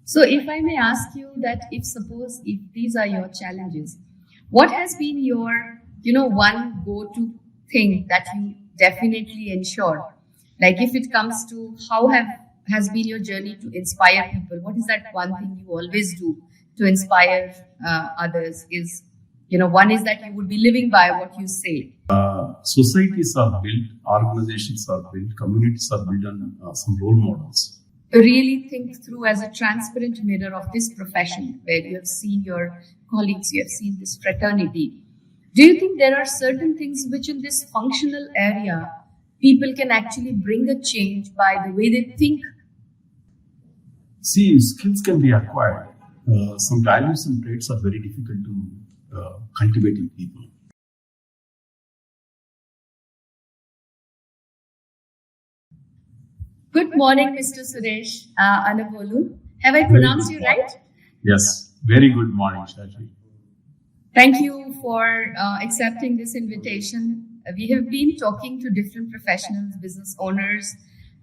So if I may ask you that if these are your challenges, what has been your, one go-to thing that you definitely ensure? Like if it comes to has been your journey to inspire people, what is that one thing you always do to inspire others? One is that you would be living by what you say. Societies are built, organizations are built, communities are built on some role models. Really think through as a transparent mirror of this profession where you have seen your colleagues, you have seen this fraternity. Do you think there are certain things which in this functional area people can actually bring a change by the way they think? See, skills can be acquired. Some values and traits are very difficult to cultivate in people. Good morning, Mr. Suresh Anabolu. Have I pronounced you right? Yes, very good morning, Shaji. Thank you for accepting this invitation. We have been talking to different professionals, business owners,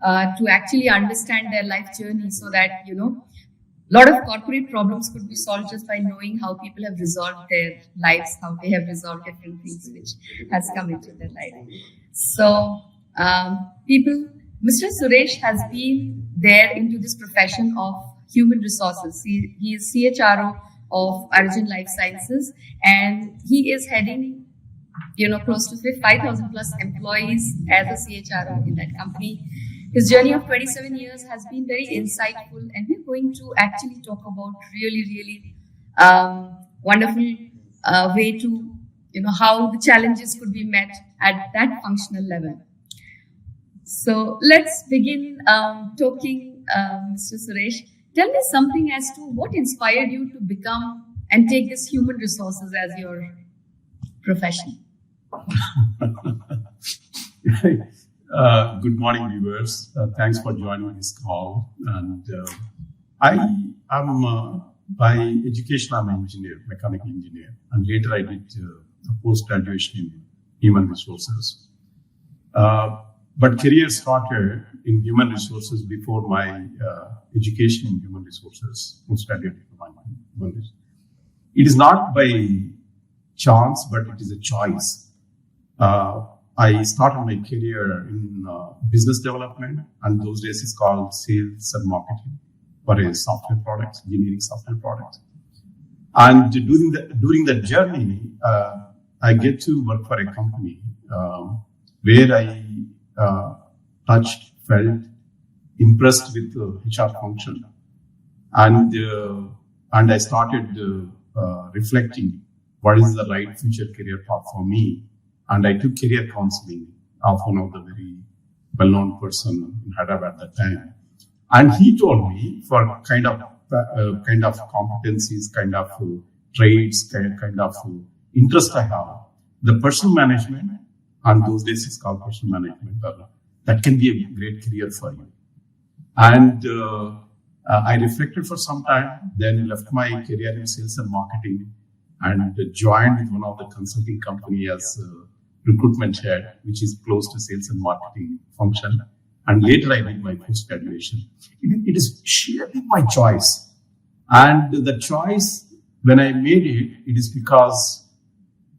to actually understand their life journey so that, a lot of corporate problems could be solved just by knowing how people have resolved their lives, how they have resolved different things which has come into their life. So, Mr. Suresh has been there into this profession of human resources. He is CHRO of Arjun Life Sciences, and he is heading, close to 5,000 plus employees as a CHRO in that company. His journey of 27 years has been very insightful, and we're going to actually talk about really wonderful way to, how the challenges could be met at that functional level. So let's begin talking, Mr. Suresh. Tell me something as to what inspired you to become and take this human resources as your profession. Good morning, viewers. Thanks for joining this call. And I am, by education, I'm an engineer, mechanical engineer. And later I did a post-graduation in human resources. But career started in human resources before my education in human resources, post-graduate diploma in human resources. It is not by chance, but it is a choice. I started my career in business development, and those days it's called sales and marketing for a software products, engineering software products. And during that journey, I get to work for a company where I touched, felt, impressed with the HR function, and I started reflecting what is the right future career path for me. And I took career counseling of one of the very well-known person in Hyderabad at that time, and he told me for kind of competencies, kind of traits, kind of interest I have, the personal management. And those days it's called personal management. That can be a great career for you. And I reflected for some time, then left my career in sales and marketing and joined with one of the consulting company as recruitment head, which is close to sales and marketing function. And later I did my post-graduation. It is sheerly my choice. And the choice, when I made it, it is because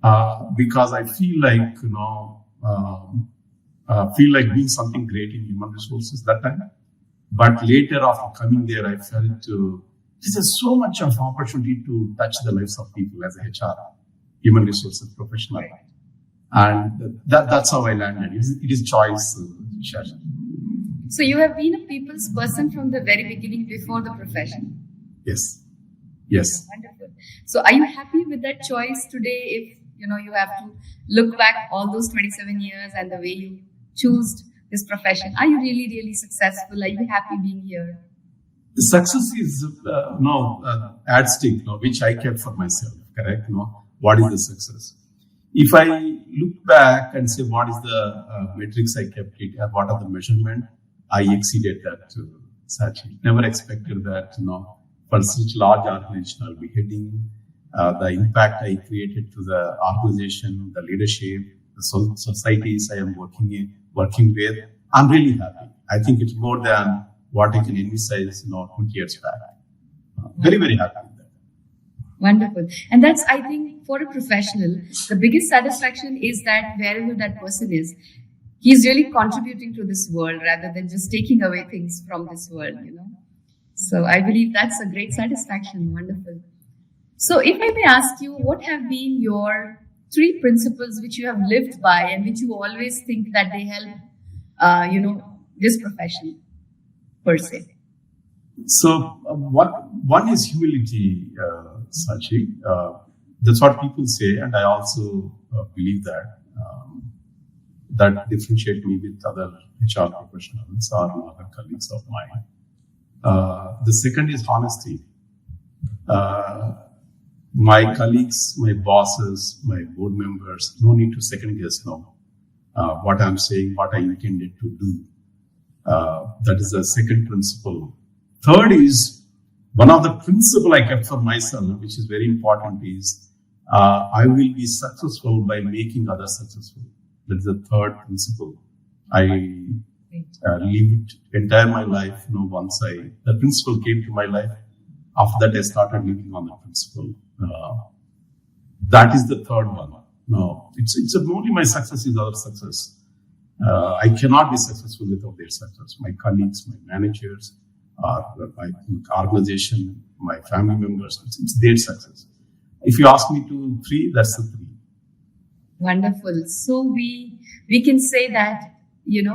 I feel like, feel like doing something great in human resources that time. But later after coming there, I felt this is so much of opportunity to touch the lives of people as a HR, human resources professional. And that's how I landed. It is choice, Shashi. So you have been a people's person from the very beginning before the profession. Yes. Wonderful. So are you happy with that choice today? If you have to look back all those 27 years and the way you choose this profession, are you really successful? Are you happy being here? The success is yardstick, which I kept for myself. Correct? What is the success? If I look back and say what is the metrics I kept it, what are the measurement, I exceeded that, Sachi. Never expected that, for such large organization I'll be heading. The impact I created to the organization, the leadership, the societies I am working with. I'm really happy. I think it's more than what I can envisage, 20 years back. Very, very happy with that. Wonderful. And that's, I think, for a professional, the biggest satisfaction is that wherever that person is, he's really contributing to this world rather than just taking away things from this world, So I believe that's a great satisfaction. Wonderful. So if I may ask you, what have been your 3 principles which you have lived by and which you always think that they help, this profession per se? So one is humility, Sachi. That's what people say, and I also believe that differentiate me with other HR professionals or other colleagues of mine. The second is honesty. My colleagues, my bosses, my board members, no need to second guess what I'm saying, what I intended to do. That is the second principle. Third is one of the principles I kept for myself, which is very important, is I will be successful by making others successful. That's the third principle. I lived entire my life. Once the principle came to my life, after that I started living on the principle. That is the third one. No, it's only my success is our success. I cannot be successful without their success. My colleagues, my managers, my organization, my family members, it's their success. If you ask me to 3, that's the 3. Wonderful. So we can say that,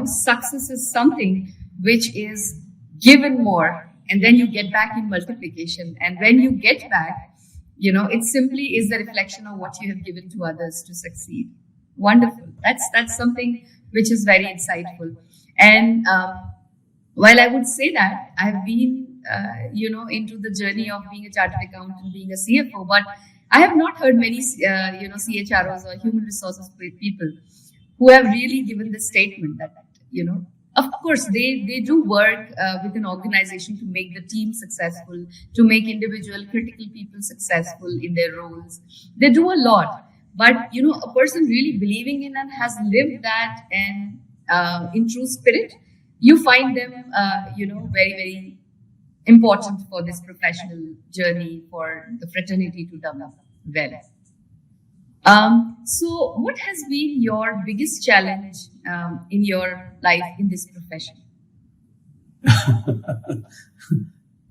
success is something which is given more and then you get back in multiplication. And when you get back, it simply is the reflection of what you have given to others to succeed. Wonderful. That's something which is very insightful. And while I would say that I've been, into the journey of being a chartered accountant, being a CFO, but I have not heard many, CHROs or human resources people who have really given the statement that, of course, they do work with an organization to make the team successful, to make individual critical people successful in their roles. They do a lot. But, a person really believing in and has lived that and in true spirit, you find them, very, very important for this professional journey, for the fraternity to develop well. So what has been your biggest challenge in your life in this profession?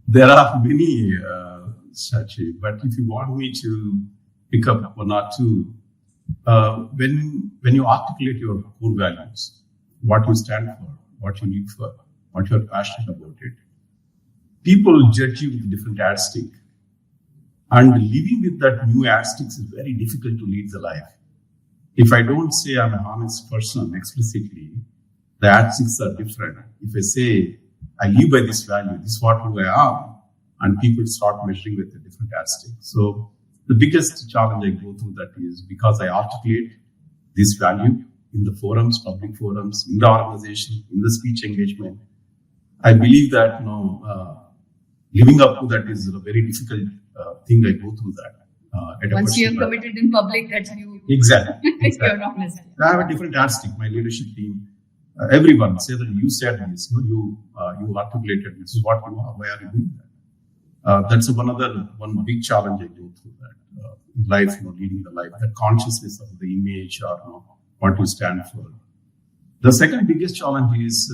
There are many, Sachi, but if you want me to pick up 1 or 2, when you articulate your core values, what you stand for, what you live for, what you are passionate about it, people judge you with different yardstick. And living with that new yardsticks is very difficult to lead the life. If I don't say I'm an honest person explicitly, the yardsticks are different. If I say I live by this value, this is who I am, and people start measuring with a different yardstick. So the biggest challenge I go through that is because I articulate this value in the forums, public forums, in the organization, in the speech engagement. I believe that living up to that is a very difficult thing. I go through that. Once you have committed in public that you exactly. You're honest. I have a different yardstick. My leadership team, everyone say that you said this, you articulated this is what you are. Why are you doing that? That's one big challenge I go through that in life, leading the life, that consciousness of the image or what you stand for. The second biggest challenge is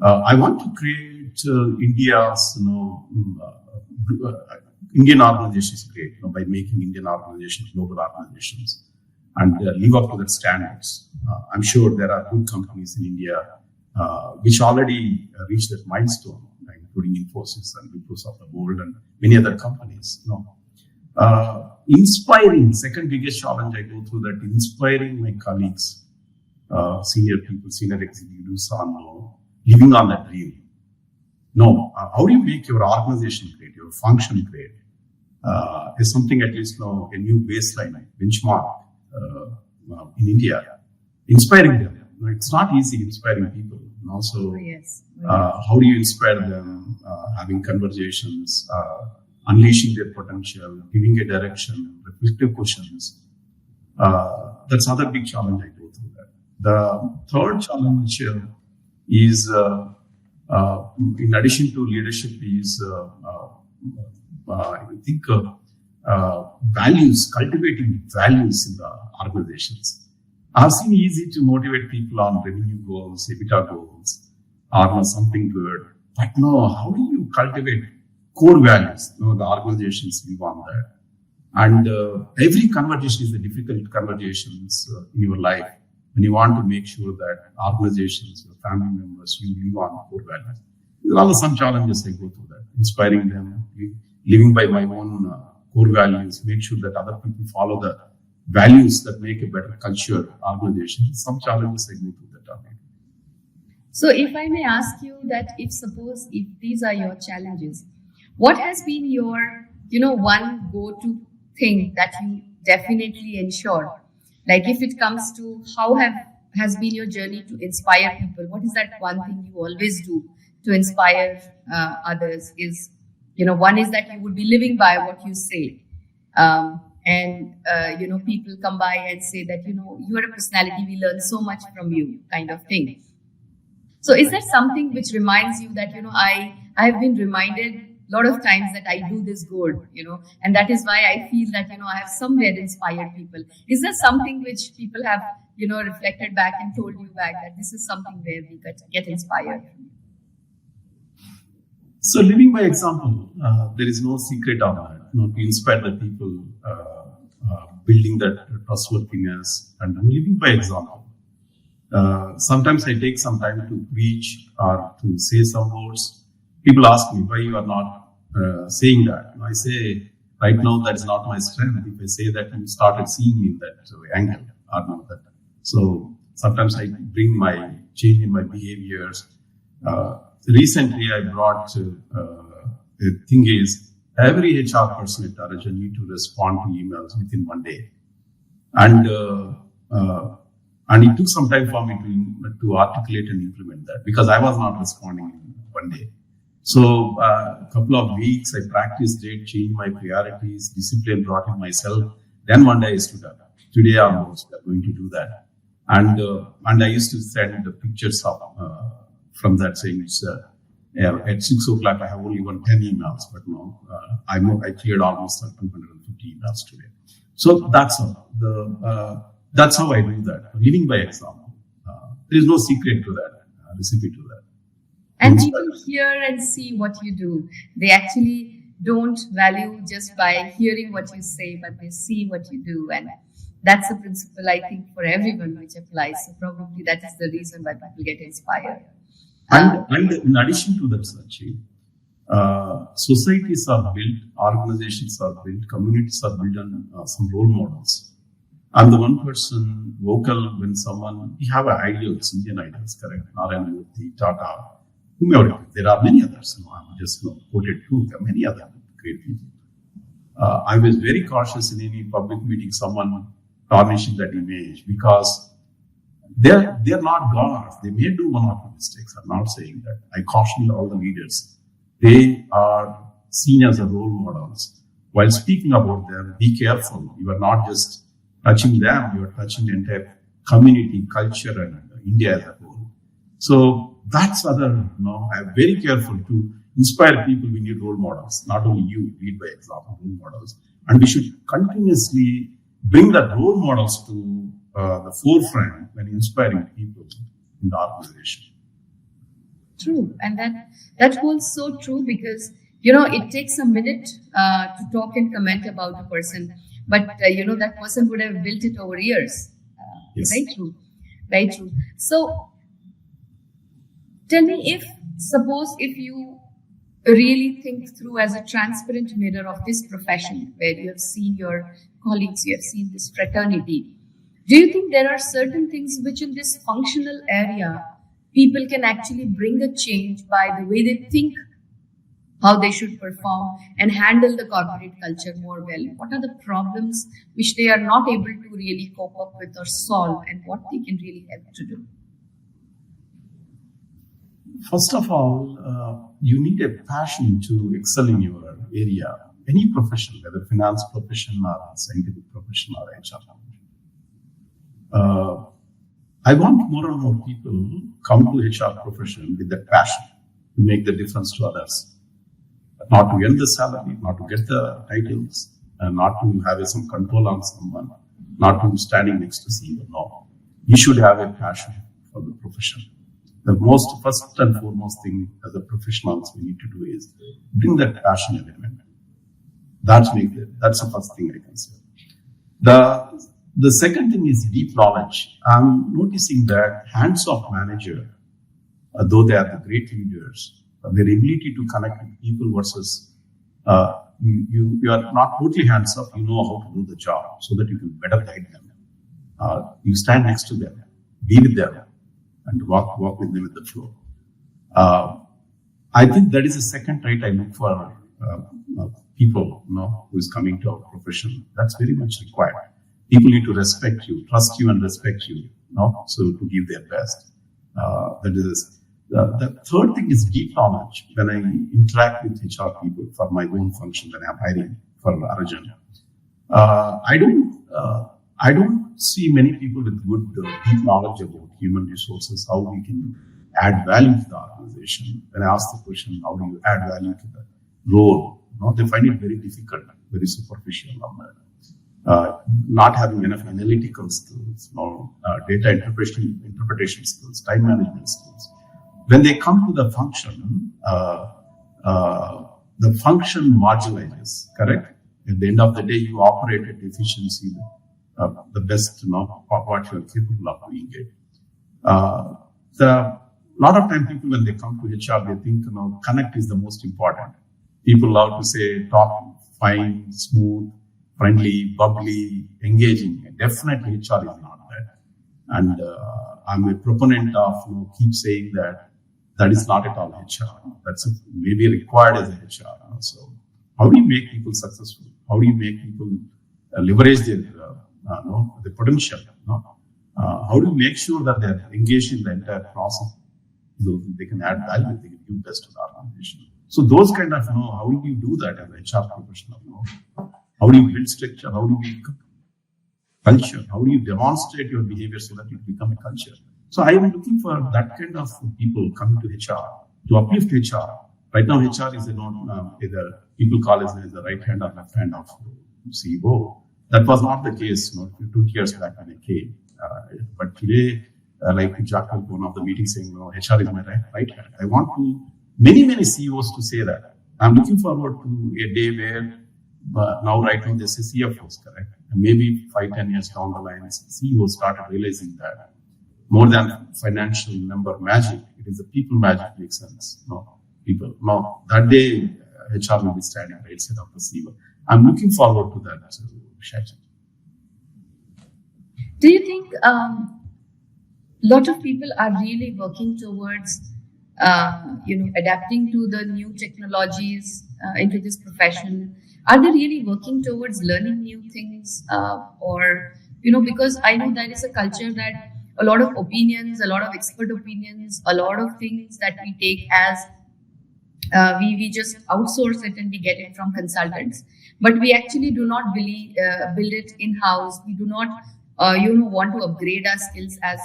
I want to create India's Indian organizations great, by making Indian organizations global organizations and live up to that standards. I'm sure there are good companies in India which already reached that milestone, including Infosys and Microsoft of the world and many other companies. Inspiring, second biggest challenge I go through that, inspiring my colleagues, senior people, senior executives on living on that dream. How do you make your organization great, your function great? Is something at least a new baseline, benchmark in India. Inspiring them. It's not easy inspiring people. And also, how do you inspire them? Having conversations, unleashing their potential, giving a direction, reflective questions. That's another big challenge I go through that. The third challenge is, in addition to leadership, is I think values, cultivating values in the organizations. I've seen easy to motivate people on revenue goals, EBITDA goals, or something good. But no, how do you cultivate core values? The organizations live on that. And every conversation is a difficult conversations in your life when you want to make sure that organizations, your family members, you live on core values. There are some challenges I go through that, inspiring them, living by my own core values, make sure that other people follow the values that make a better culture organization. Some challenges I go through that. So if I may ask you that if these are your challenges, what has been your, one go-to thing that you definitely ensure? Like if it comes to has been your journey to inspire people, what is that one thing you always do to inspire others? Is, one is that you would be living by what you say. People come by and say that, you are a personality, we learn so much from you, kind of thing. So is there something which reminds you that, I have been reminded a lot of times that I do this good, and that is why I feel that, I have somewhere inspired people. Is there something which people have, reflected back and told you back that this is something where we get inspired? So living by example, there is no secret on that. To inspire the people, building that trustworthiness and living by example. Sometimes I take some time to preach or to say some words. People ask me why you are not saying that. And I say, right now that is not my strength. If I say that, you started seeing me in that angle or not that. So sometimes I bring my change in my behaviors. Recently, I brought the thing is every HR person at Tarajan need to respond to emails within 1 day, and it took some time for me to articulate and implement that because I was not responding in 1 day. So a couple of weeks I practiced it, changed my priorities, discipline brought in myself. Then 1 day I stood up. Today almost we are going to do that, and I used to send the pictures of. From that saying, at 6 o'clock, I have only 10 emails, but no, I cleared almost 250 emails today. So that's how I do that. Living by example. There is no secret to that, recipe to that. And people hear and see what you do. They actually don't value just by hearing what you say, but they see what you do. And that's a principle, I think, for everyone which applies. So probably that is the reason why people get inspired. And in addition to that, Sachi, societies are built, organizations are built, communities are built on some role models. I'm the one person vocal when we have ideals, Indian ideals, correct? Narayana Murthy, Tata, whomever. There are many others. I'm just quoted two. There are many other great people. I was very cautious in any public meeting, someone tarnishing that image because they're not gods. They may do one or two mistakes. I'm not saying that. I caution all the leaders. They are seen as a role models. While speaking about them, be careful. You are not just touching them. You are touching the entire community, culture, and India as a whole. So that's I'm very careful to inspire people. We need role models. Not only you, lead by example, role models. And we should continuously bring that role models to the forefront when inspiring people in the organization. True. And that holds so true because, it takes a minute to talk and comment about a person, but, that person would have built it over years. Yes. Very true. Very true. So tell me suppose you really think through as a transparent mirror of this profession where you have seen your colleagues, you have seen this fraternity. Do you think there are certain things which in this functional area, people can actually bring a change by the way they think, how they should perform and handle the corporate culture more well? What are the problems which they are not able to really cope up with or solve and what they can really help to do? First of all, you need a passion to excel in your area, any profession, whether finance profession or scientific profession or HR profession. I want more and more people come to HR profession with that passion to make the difference to others. not to earn the salary, not to get the titles, not to have some control on someone, not to standing next to CEO. No, you should have a passion for the profession. The first and foremost thing as a professionals we need to do is bring that passion element. That's the first thing I can say. The second thing is deep knowledge. I'm noticing that hands-off manager, though they are the great leaders, their ability to connect with people versus you are not totally hands-off. You know how to do the job so that you can better guide them. You stand next to them, be with them, and walk with them with the flow. I think that is the second trait I look for people, who is coming to our profession. That's very much required. People need to respect you, trust you, and respect you. So to give their best. That is the third thing is deep knowledge. When I interact with HR people for my own function, when I'm hiring for Arjun, I don't see many people with good deep knowledge about human resources, how we can add value to the organization. When I ask the question, how do you add value to the role? They find it very difficult, very superficial. Not having enough analytical skills, data interpretation skills, time management skills. When they come to the function marginalizes, correct? At the end of the day, you operate at efficiency, the best, what you are capable of doing it. A lot of time people, when they come to HR, they think, connect is the most important. People love to say, talk fine, smooth, friendly, bubbly, engaging. Definitely HR is not that. And I'm a proponent of keep saying that is not at all HR. That's maybe required as a HR. So how do you make people successful? How do you make people leverage their the potential? How do you make sure that they're engaged in the entire process so they can add value, they can give best to the organization? So those kind of, how do you do that as an HR professional? How do you build structure? How do you build culture? How do you demonstrate your behavior so that it become a culture? So I am looking for that kind of people coming to HR to uplift HR. Right now, HR is either people call it as the right hand or left hand of CEO. That was not the case 2 years back when I came. But today, like Jack, one of the meetings saying, HR is my right hand. I want many CEOs to say that. I'm looking forward to a day where right now there's a CFOs, correct? And maybe 5-10 years down the line, CEOs started realizing that more than financial number magic, it is the people magic makes sense. People. That day, HR will be standing right side of the CEO. I'm looking forward to that, Shachi. Do you think lot of people are really working towards adapting to the new technologies into this profession? Are they really working towards learning new things? Because I know there is a culture that a lot of opinions, a lot of expert opinions, a lot of things that we take as we just outsource it and we get it from consultants. But we actually do not build it in-house. We do not, want to upgrade our skills as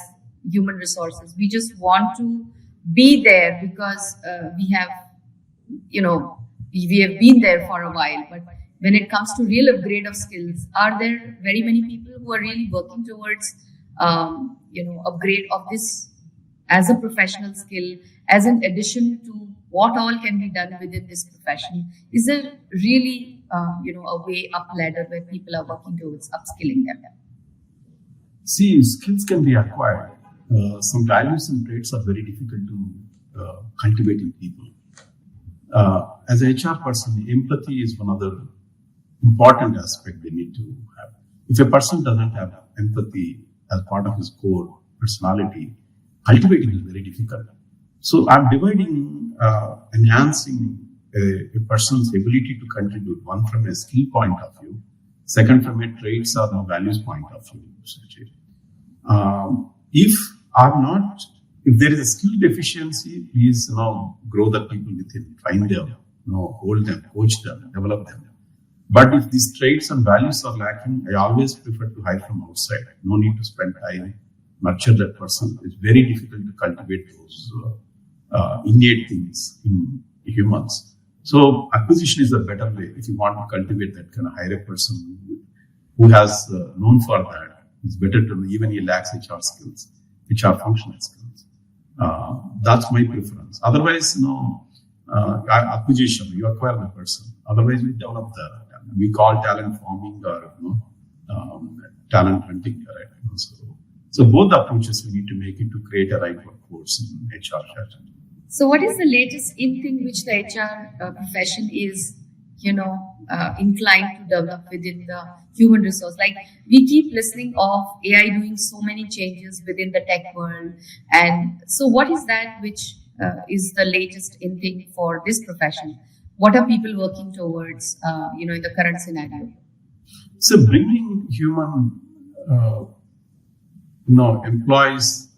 human resources. We just want to be there because we have been there for a while. But when it comes to real upgrade of skills, are there very many people who are really working towards, upgrade of this as a professional skill, as an addition to what all can be done within this profession? Is there really, a way up ladder where people are working towards upskilling them? See, skills can be acquired. Some values and traits are very difficult to cultivate in people. As an HR person, empathy is one of the important aspects they need to have. If a person doesn't have empathy as part of his core personality, cultivating is very difficult. So I'm dividing, enhancing a person's ability to contribute, one from a skill point of view, second from a traits or values point of view. If there is a skill deficiency, please grow the people within, train them, hold them, coach them, develop them. But if these traits and values are lacking, I always prefer to hire from outside. No need to spend time, nurture that person. It's very difficult to cultivate those innate things in humans. So acquisition is a better way if you want to cultivate that kind of hire a person who has known for that. It's better to even he lacks HR skills, HR functional skills. That's my preference. Otherwise, acquisition, you acquire the person. Otherwise, we develop we call talent farming or talent hunting, right? So both approaches we need to make it to create a right workforce in HR. So what is the latest in thing which the HR profession is, inclined to develop within the human resource? Like we keep listening of AI doing so many changes within the tech world. And so what is that which is the latest in thing for this profession? What are people working towards, in the current scenario? So bringing human, employees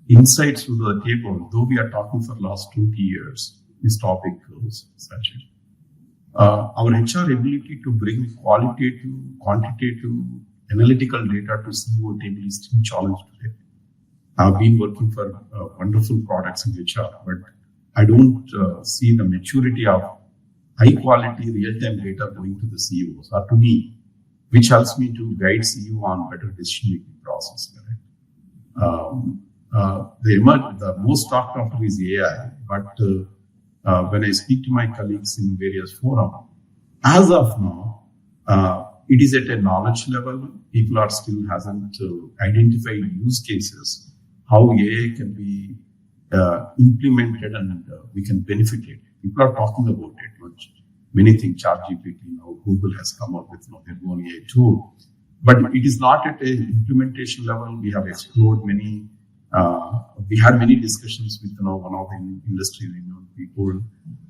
insights to the table, though we are talking for the last 20 years, this topic goes essentially. Our HR ability to bring qualitative, quantitative, analytical data to CEO table is still challenged today. I've been working for wonderful products in HR, but I don't see the maturity of high quality real-time data going to the CEOs or to me, which helps me to guide CEO on better decision-making process. The most talked of is AI, but when I speak to my colleagues in various forums, as of now, it is at a knowledge level. People are still hasn't identified use cases, how AI can be implemented and we can benefit it. People are talking about it. Many things, ChatGPT, Google has come up with their own AI tool, but it is not at a implementation level. We have explored many. We had many discussions with one of the industry renowned people,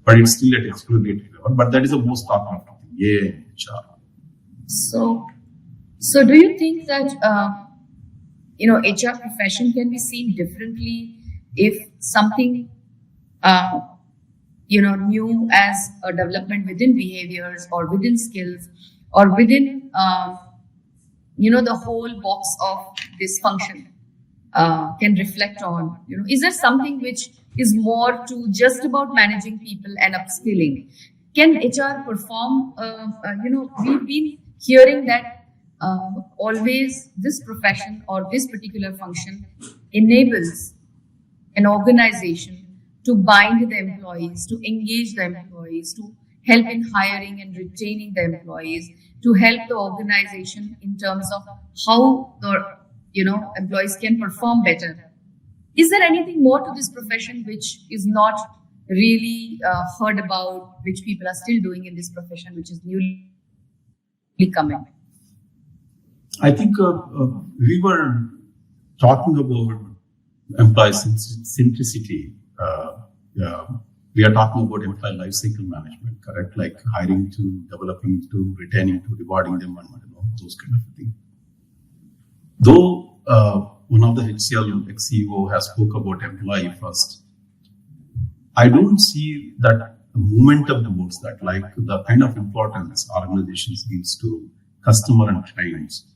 but it's still at exploratory level. But that is the most talked about AI and HR. So do you think that HR profession can be seen differently if something new as a development within behaviors or within skills or within the whole box of this function can reflect on, is there something which is more to just about managing people and upskilling? Can HR perform? We've been hearing that always this profession or this particular function enables an organization to bind the employees, to engage the employees, to help in hiring and retaining the employees, to help the organization in terms of how the employees can perform better. Is there anything more to this profession which is not really heard about, which people are still doing in this profession, which is newly coming? I think we were talking about employee centricity. We are talking about employee life cycle management, correct? Like hiring to, developing to, retaining to, rewarding them, and those kind of things. Though one of the HCL ex-CEO has spoke about employee first, I don't see that momentum towards that, like the kind of importance organizations gives to customer and clients.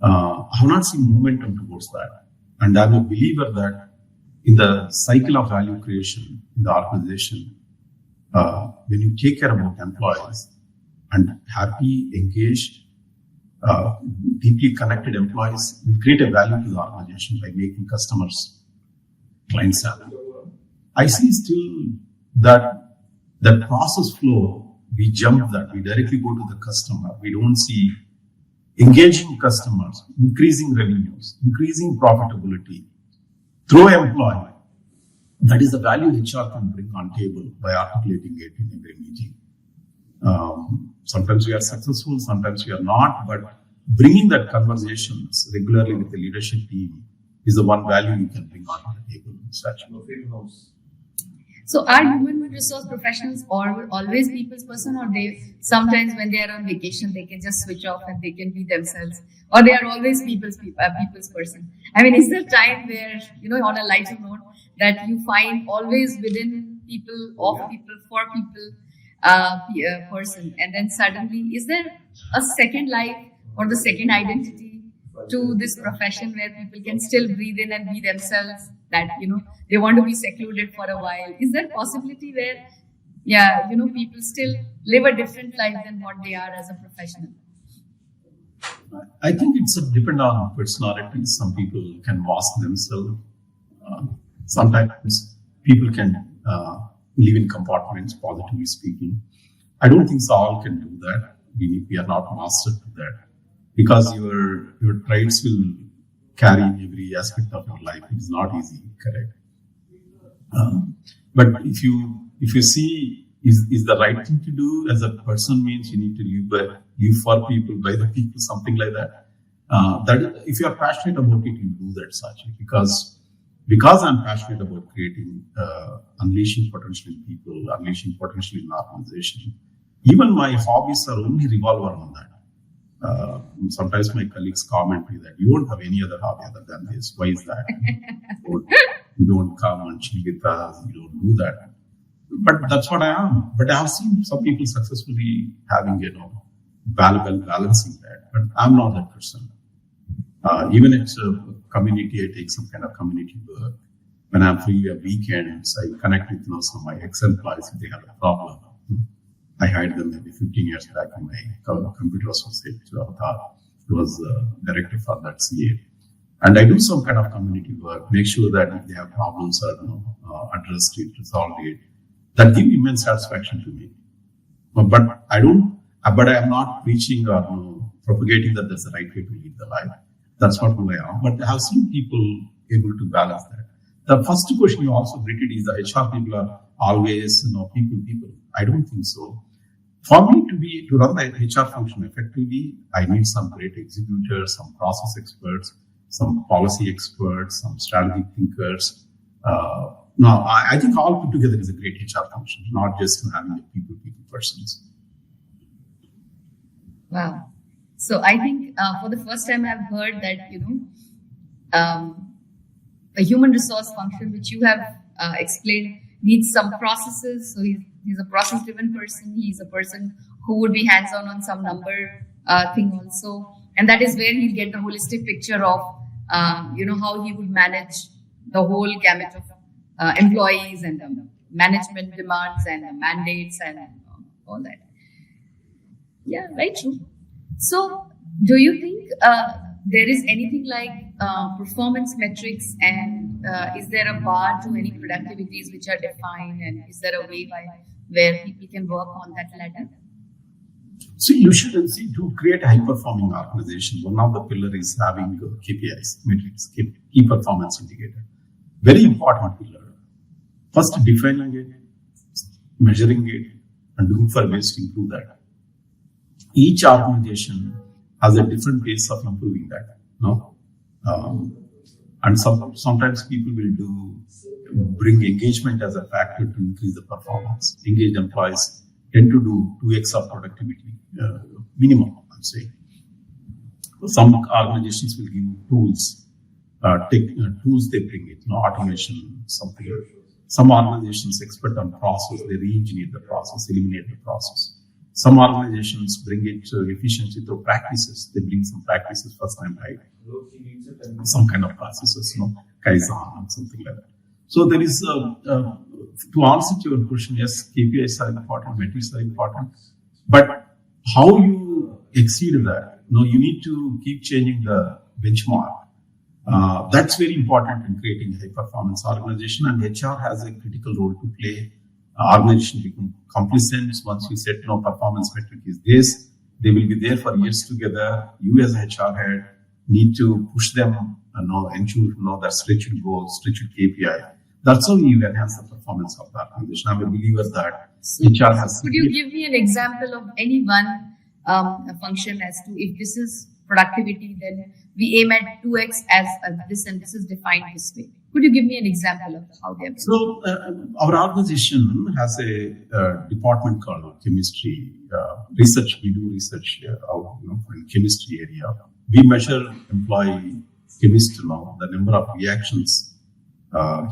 I have not seen momentum towards that. And I'm a believer that in the cycle of value creation in the organization, when you take care about employees and happy, engaged, deeply connected employees, will create a value to the organization by making customers clients happy. I see still that the process flow, we jump that, we directly go to the customer. We don't see engaging customers, increasing revenues, increasing profitability through employee. That is the value HR can bring on table by articulating it in every meeting. Sometimes we are successful, sometimes we are not, but bringing that conversations regularly with the leadership team is the one value you can bring on the table. So are human resource professionals always people's person, or they sometimes when they are on vacation they can just switch off and they can be themselves, or they are always people's person? I mean, is there time where, on a lighter note, that you find always within people, of people, for people, person, and then suddenly is there a second life or the second identity to this profession where people can still breathe in and be themselves, that they want to be secluded for a while? Is there possibility where Yeah, people still live a different life than what they are as a professional. I think it's a depend on personality. Some people can mask themselves. Uh, Sometimes people can live in compartments, positively speaking. I don't think so all can do that. We are not mastered to that because your traits will carry in every aspect of your life. It is not easy, correct? But if you see is the right thing to do as a person means you need to live for people, by the people, something like that. That if you are passionate about it, you do that such because I'm passionate about creating, unleashing potential in people, unleashing potential in organization. Even my hobbies are only revolve around that. Sometimes my colleagues comment me that you don't have any other hobby other than this. Why is that? You don't come and chill with us. You don't do that. But that's what I am. But I have seen some people successfully having, balancing that. But I'm not that person. Even if it's a community, I take some kind of community work. When I'm free at weekends, I connect with some of my ex-employees if they have a problem. I hired them maybe 15 years back in my computer associate avatar. He was director for that CA. And I do some kind of community work, make sure that if they have problems are addressed it, resolved it. That gives immense satisfaction to me. But I am not preaching or propagating that there's the right way to lead the life. That's not who I am. But I have seen people able to balance that. The first question you also greeted is the HR people are always, people. I don't think so. For me to run the HR function effectively, I need some great executors, some process experts, some policy experts, some strategic thinkers. Now, I think all put together is a great HR function, not just having a people persons. Wow. So I think for the first time I've heard that, a human resource function, which you have explained, needs some processes. So he's a process-driven person. He's a person who would be hands-on on some number thing also. And that is where he'll get the holistic picture of, how he would manage the whole gamut of employees and management demands and mandates and all that. Yeah, right, true. So do you think there is anything like performance metrics, and is there a bar to any productivities which are defined, and is there a way where people can work on that ladder? So you should see to create a high-performing organization. One of the pillars is having KPIs, metrics, key performance indicator. Very important pillar. First, defining it, measuring it, and looking for ways to improve that. Each organization has a different pace of improving that. No, and sometimes people will bring engagement as a factor to increase the performance. Engaged employees tend to do 2x of productivity minimum, I'm saying. Some organizations will give tools, tools they bring it, automation, something. Some organizations expert on process, they re-engineer the process, eliminate the process. Some organizations bring it to efficiency through practices. They bring some practices first time right. Some kind of processes, Kaizen and something like that. So there is, to answer to your question, yes, KPIs are important, metrics are important, but how you exceed that? You need to keep changing the benchmark. That's very important in creating a high-performance organization, and HR has a critical role to play. Organization become complacent once you set performance metric is this. They will be there for years together. You as a HR head need to push them, ensure that stretched goals, stretched KPI. That's how you enhance the performance of the organization. I'm a believer that HR has. Could you give me an example of any one function as to if this is productivity, then we aim at 2x as this, and this is defined this way. Could you give me an example of how they are? So, our organization has a department called chemistry research. We do research in chemistry area. We measure employee chemist, the number of reactions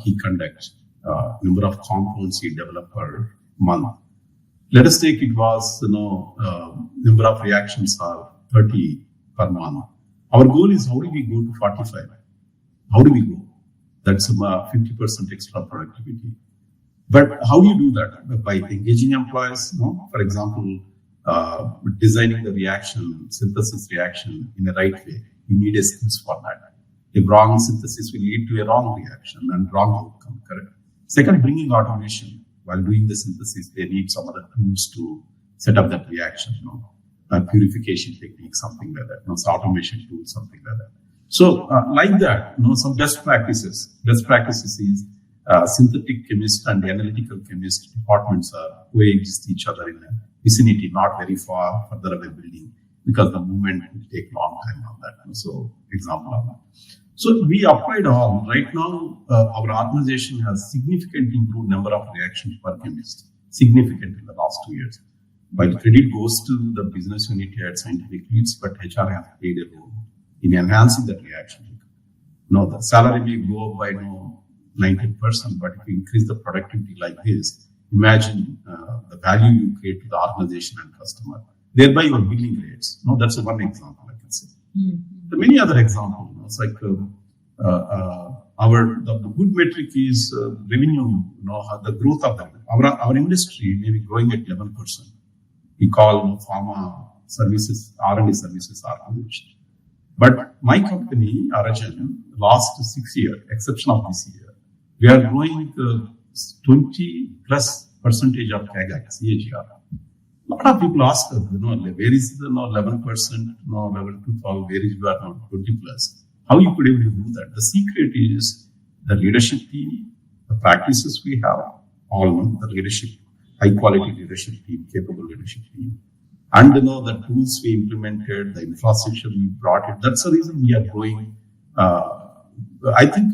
he conducts, number of compounds he develops per month. Let us take it was number of reactions are 30 per month. Our goal is how do we go to 45? How do we go? That's about 50% extra productivity. But how do you do that? By engaging employees, no? For example, designing the reaction, synthesis reaction in the right way. You need a skills for that. A wrong synthesis will lead to a wrong reaction and wrong outcome, correct? Second, bringing automation. While doing the synthesis, they need some other tools to set up that reaction, purification technique, something like that, so automation tools, something like that. So, like that, some best practices. Best practices is synthetic chemist and analytical chemist departments are coexist each other in a vicinity, not very far further away building, because the movement will take long time on that. So, example of that. So we applied all. Right now, our organization has significantly improved number of reactions per chemist, significant in the last 2 years. While credit goes to the business unit at scientific leads, but HR has played a role in enhancing that reaction. The salary may go up by 19%, but if you increase the productivity like this, imagine the value you create to the organization and customer, thereby your billing rates. That's one example I can say. There are many other examples. It's like the good metric is revenue. The growth of our industry may be growing at 11%. We call pharma services, R&D services organization. But my company, Arajan, last 6 years, exception of this year, we are growing 20+% of CAGR. A lot of people ask us, where is the 11%, level 12, where is you are now 20+? How you could able to do that? The secret is the leadership team, the practices we have, all the leadership, high quality leadership team, capable leadership team, and the tools we implemented, the infrastructure we brought in. That's the reason we are growing. I think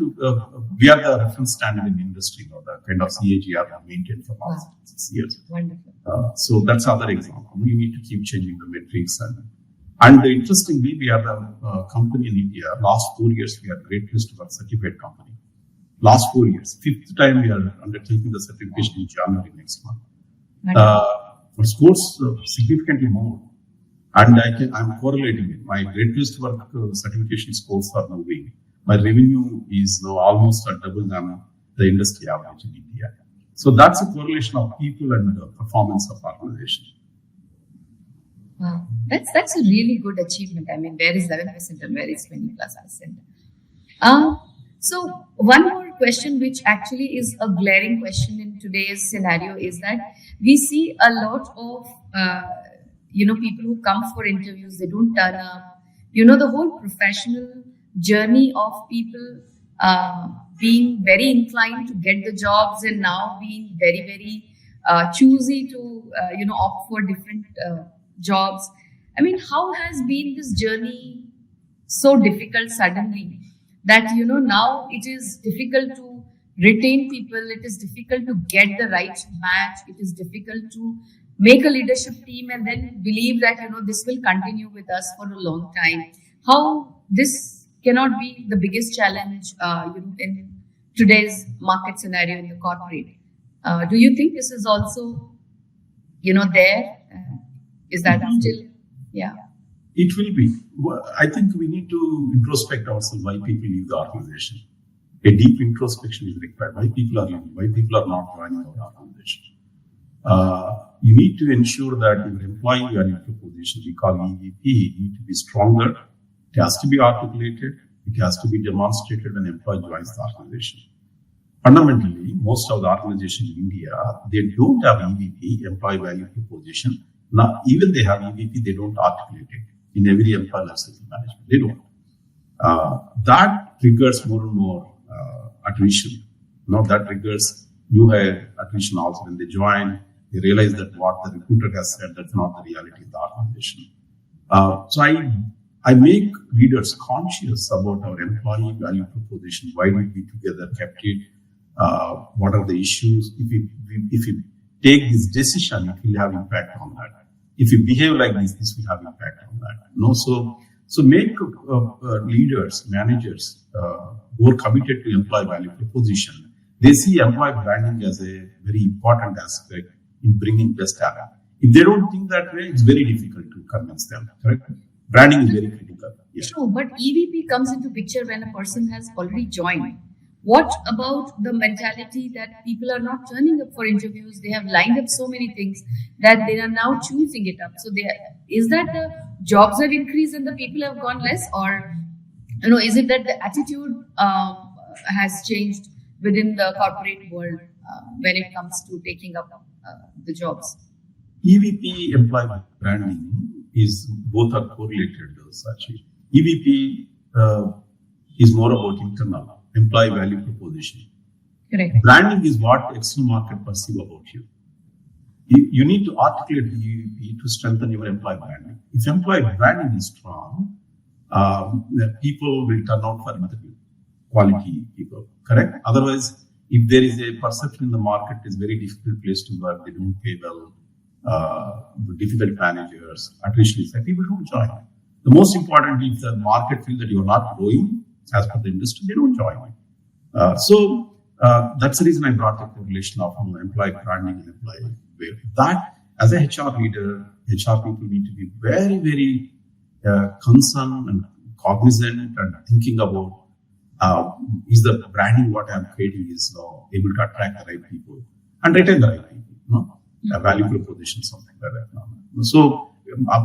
we are the reference standard in the industry, the kind of CAGR we maintained for the last 6 years. Wonderful. So that's another example. We need to keep changing the metrics. And interestingly, we are the company in India. Last 4 years, we are Great Place to Work certified company. Last 4 years. 5th time we are undertaking the certification in January next month. Our scores significantly more. And I'm correlating it. My Great Place to Work certification scores are moving. My revenue is almost double than the industry average in India. So that's a correlation of people and the performance of organization. Wow, that's a really good achievement. I mean, where is 11% and where is 20+%? So one more question, which actually is a glaring question in today's scenario, is that we see a lot of people who come for interviews, they don't turn up. The whole professional journey of people being very inclined to get the jobs and now being very, very choosy to opt for different jobs. I mean, how has been this journey so difficult suddenly that now it is difficult to retain people, it is difficult to get the right match, it is difficult to make a leadership team and then believe that this will continue with us for a long time. How this cannot be the biggest challenge in today's market scenario in the corporate. Do you think this is also there? Is that still? Yeah. It will be. I think we need to introspect ourselves why people leave the organization. A deep introspection is required. Why people are leaving? Why people are not joining our organization? You need to ensure that your employee value proposition, we call EVP, need to be stronger. It has to be articulated. It has to be demonstrated when employee joins the organization. Fundamentally, most of the organizations in India, they don't have EVP, employee value proposition. Now, even they have EVP, they don't articulate it in every employee lifecycle management. They don't. That triggers more and more attrition. That triggers new hire attrition also. When they join, they realize that what the recruiter has said, that's not the reality of the organization. So I make leaders conscious about our employee value proposition. Why did we together kept it? What are the issues? If we take this decision, it will have impact on that. If you behave like this will have impact on that. So make leaders, managers who are committed to employee value proposition. They see employee branding as a very important aspect in bringing best talent. If they don't think that way, it's very difficult to convince them. Correct? Branding is very critical. Yeah. True, but EVP comes into picture when a person has already joined. What about the mentality that people are not turning up for interviews? They have lined up so many things that they are now choosing it up. So is that the jobs have increased and the people have gone less, or is it that the attitude has changed within the corporate world when it comes to taking up the jobs? EVP employee branding is both are correlated. Actually, EVP is more about internal employee value proposition. Correct. Branding is what external market perceive about you. You need to articulate the EVP to strengthen your employee branding. If employee branding is strong, people will turn out for interview, quality people, correct? Otherwise, if there is a perception in the market, it's a very difficult place to work, they don't pay well, difficult managers, attrition is people don't join. The most important is the market feel that you are not growing as per the industry, they don't join. So that's the reason I brought the correlation of employee branding and employee value. That as a HR leader, HR people need to be very, very concerned and cognizant and thinking about is the branding what I'm creating is able to attract the right people and retain the right people, a value proposition, something like that. So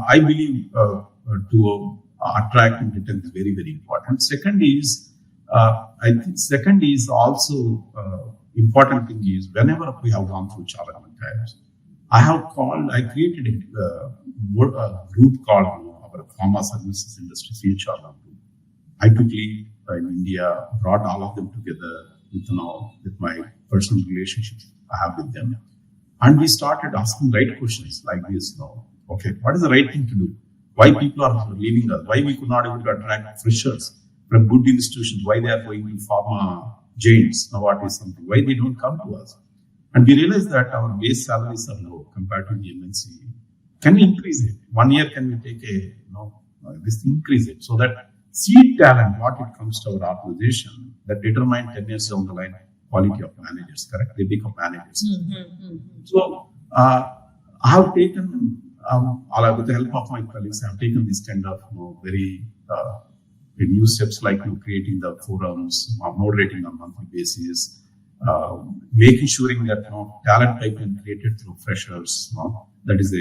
I believe to attract and retain is very, very important. Second is, I think also important thing is whenever we have gone through challenging times, I created a group called our pharma services industry, CHR group. I took lead in India, brought all of them together with my personal relationships I have with them. And we started asking right questions like this, okay, what is the right thing to do? Why people are leaving us? Why we could not able to attract freshers from good institutions? Why they are going to pharma giants? Now what is something? Why they don't come to us? And we realized that our base salaries are low compared to the MNC. Can we increase it? 1 year, can we take this increase it so that seed talent, what it comes to our organization, that determine 10 years down the line quality of managers, correct? They become managers. Mm-hmm. So I have taken, with the help of my colleagues, I have taken this kind of very new steps like creating the forums, moderating on a monthly basis, making sure that talent pipeline created through freshers, that is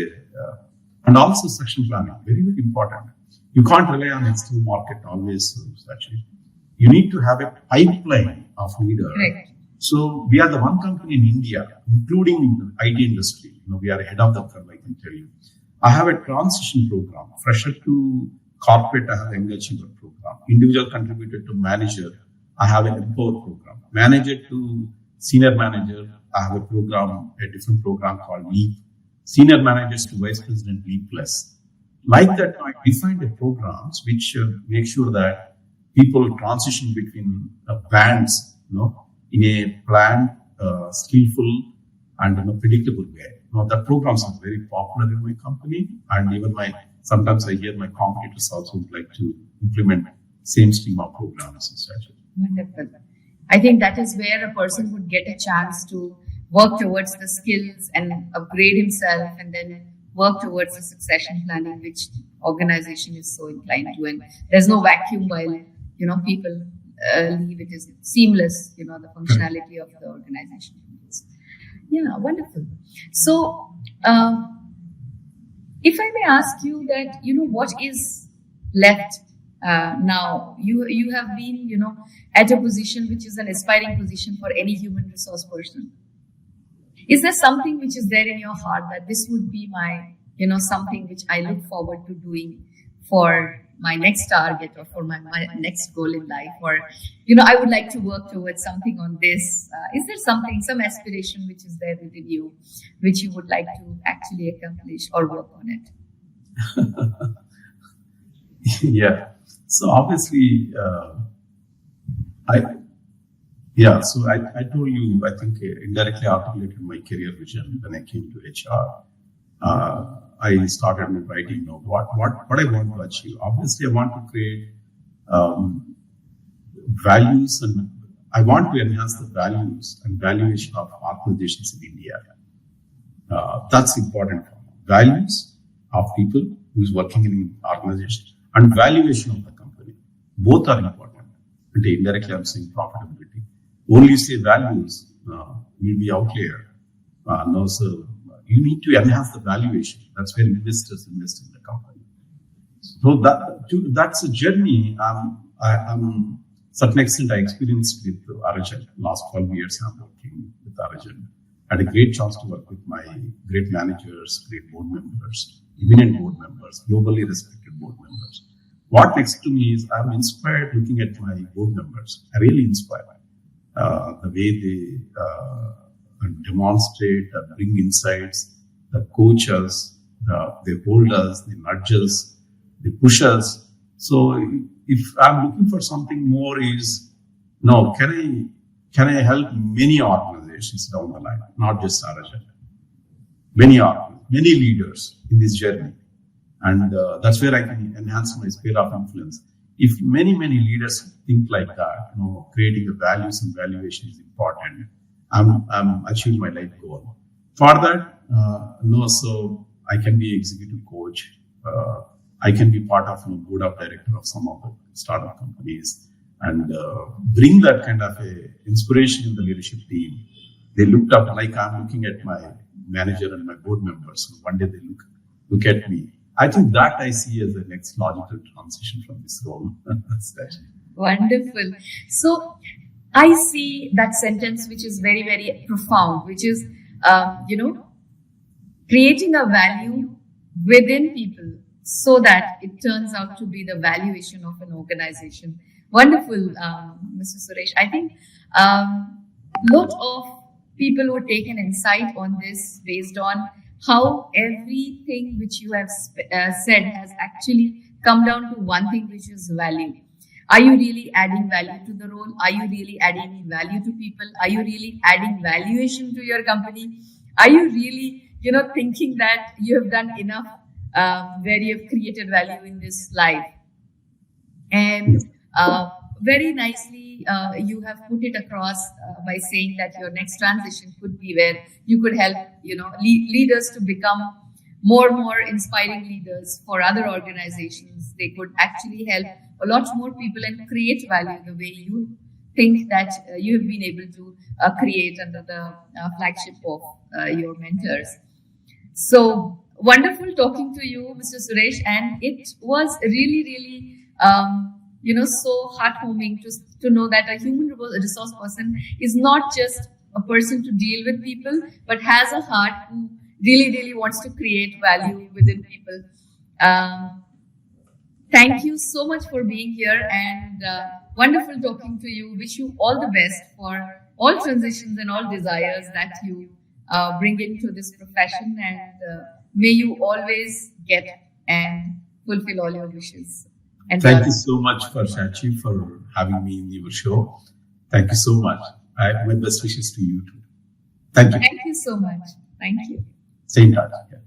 and also succession planning, very, very important. You can't rely on external market always, actually. You need to have a pipeline of leaders. Right. So we are the one company in India, including in the IT industry. We are ahead of the curve, I can tell you. I have a transition program. Fresher to corporate, I have an engagement program. Individual contributor to manager, I have an empower program. Manager to senior manager, I have a program, a different program called LEAP. Senior managers to vice president, LEAP plus. Like that, I defined the programs which make sure that people transition between bands, in a planned, skillful, and predictable way. That programs are very popular in my company, and even sometimes I hear my competitors also would like to implement same stream of programs, etc. Wonderful. I think that is where a person would get a chance to work towards the skills and upgrade himself, and then work towards the succession planning, which organization is so inclined to. And there's no vacuum while people leave. It is seamless. The functionality of the organization. Yeah, wonderful. So, if I may ask you that, what is left now? You have been, at a position which is an aspiring position for any human resource person. Is there something which is there in your heart that this would be my, something which I look forward to doing for my next target or for my next goal in life, or, I would like to work towards something on this. Is there some aspiration which is there within you, which you would like to actually accomplish or work on it? Yeah. So obviously, I told you, I think indirectly articulated my career vision when I came to HR. I started writing what I want to achieve. Obviously, I want to create values, and I want to enhance the values and valuation of organizations in India. That's important for me. Values of people who's working in an organization and valuation of the company. Both are important. And indirectly, I'm saying profitability. only say values will be outlier. No, so you need to enhance the valuation. That's where investors invest in the company. So that's a journey. I'm certain extent I experienced with Arjun. Last 12 years I'm working with Arjun. I had a great chance to work with my great managers, great board members, eminent board members, globally respected board members. What next to me is I'm inspired looking at my board members. I really inspired the way they demonstrate, bring insights, the coach us, they hold us, they nudge us, they push us. So if I'm looking for something more is, no, can I help many organizations down the line, not just Sarajat? Many leaders in this journey. And that's where I can enhance my sphere of influence. If many leaders think like that, creating the values and valuation is important, I'm achieving my life goal. For that, so I can be executive coach. I can be part of board of director of some of the startup companies and bring that kind of a inspiration in the leadership team. They looked up like I'm looking at my manager and my board members. One day they look at me. I think that I see as the next logical transition from this role. Wonderful. So I see that sentence, which is very, very profound, which is, creating a value within people so that it turns out to be the valuation of an organization. Wonderful, Mr. Suresh. I think lot of people would take an insight on this based on how everything which you have said has actually come down to one thing, which is value. Are you really adding value to the role? Are you really adding value to people? Are you really adding valuation to your company? Are you really, thinking that you have done enough where you have created value in this life? And very nicely, you have put it across by saying that your next transition could be where you could help, leaders to become more inspiring leaders for other organizations. They could actually help a lot more people and create value the way you think that you have been able to create under the flagship of your mentors. So wonderful talking to you, Mr. Suresh, and it was really, so heartwarming to know that a human resource person is not just a person to deal with people, but has a heart who really wants to create value within people. Thank you so much for being here, and wonderful talking to you. Wish you all the best for all transitions and all desires that you bring into this profession, and may you always get and fulfill all your wishes. And thank you so much, Shachi, for having me in your show. Thank you so much. My best wishes to you too. Thank you. Thank you so much. Thank you. Stay in touch. Yeah.